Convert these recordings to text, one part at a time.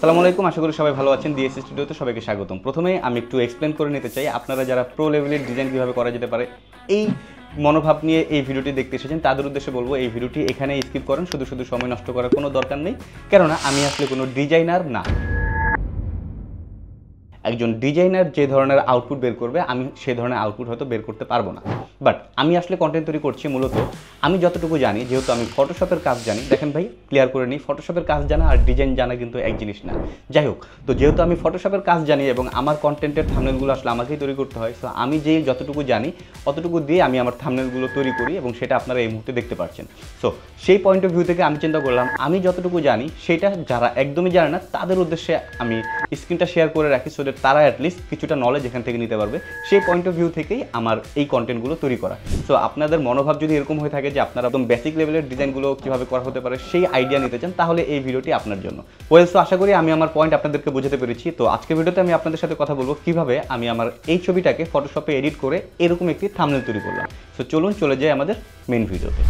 আসসালামু আলাইকুম, আশা করি সবাই ভালো আছেন। ডিএস স্টুডিওতে সবাইকে স্বাগতম। প্রথমে আমি একটু এক্সপ্লেন করে নিতে চাই, আপনারা যারা প্রো লেভেলের ডিজাইন কীভাবে করা যেতে পারে এই মনোভাব নিয়ে এই ভিডিওটি দেখতে এসেছেন, তাদের উদ্দেশ্যে বলবো এই ভিডিওটি এখানে স্কিপ করেন। শুধু শুধু সময় নষ্ট করার কোনো দরকার নেই, কেননা আমি আসলে কোনো ডিজাইনার না। একজন ডিজাইনার যে ধরনের আউটপুট বের করবে, আমি সেই ধরনের আউটপুট হয়তো বের করতে পারবো না। বাট আমি আসলে কন্টেন্ট তৈরি করছি মূলত আমি যতটুকু জানি, যেহেতু আমি ফটোশপের কাজ জানি। দেখেন ভাই, ক্লিয়ার করে নিই, ফটোশপের কাজ জানা আর ডিজাইন জানা কিন্তু এক জিনিস না। যাই হোক, তো যেহেতু আমি ফটোশপের কাজ জানি এবং আমার কন্টেন্টের থাম্বনেলগুলো আসলে আমাকেই তৈরি করতে হয়, সো আমি যে যতটুকু জানি অতটুকু দিয়ে আমি আমার থাম্বনেলগুলো তৈরি করি এবং সেটা আপনারা এই মুহূর্তে দেখতে পাচ্ছেন। সো সেই পয়েন্ট অফ ভিউ থেকে আমি চিন্তা করলাম আমি যতটুকু জানি সেটা যারা একদমই জানে না তাদের উদ্দেশ্যে আমি স্ক্রিনটা শেয়ার করে রাখি, সো দ্যাট তারা অ্যাটলিস্ট কিছুটা নলেজ এখান থেকে নিতে পারবে। সেই পয়েন্ট অফ ভিউ থেকেই আমার এই কন্টেন্টগুলো তৈরি করা। সো আপনাদের মনোভাব যদি এরকম হয়ে থাকে যে আপনারা একদম বেসিক লেভেলের ডিজাইনগুলো কীভাবে করা হতে পারে সেই আইডিয়া নিতে চান, তাহলে এই ভিডিওটি আপনার জন্য। ওয়েল, সো আশা করি আমি আমার পয়েন্ট আপনাদেরকে বোঝাতে পেরেছি। তো আজকের ভিডিওতে আমি আপনাদের সাথে কথা বলবো কীভাবে আমি আমার এই ছবিটাকে ফটোশপে এডিট করে এরকম একটি থাম্বনেল তৈরি করলাম। সো চলুন চলে যাই আমাদের মেইন ভিডিওতে।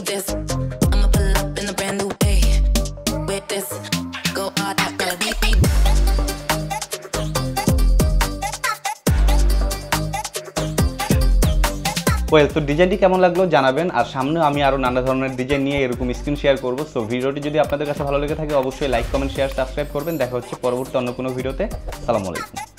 this. I'ma pull up in a brand new day. With this, go hard, I gotta beat. Well, তো ডিজাইনটি কেমন লাগলো জানাবেন। আর সামনে আমি আরও নানা ধরনের ডিজাইন নিয়ে এরকম স্ক্রিন শেয়ার করবো। সো ভিডিওটি যদি আপনাদের কাছে ভালো লেগে থাকে অবশ্যই লাইক, কমেন্ট, শেয়ার, সাবস্ক্রাইব করবেন। দেখা হচ্ছে পরবর্তী অন্য কোনো ভিডিওতে। আসসালামু আলাইকুম।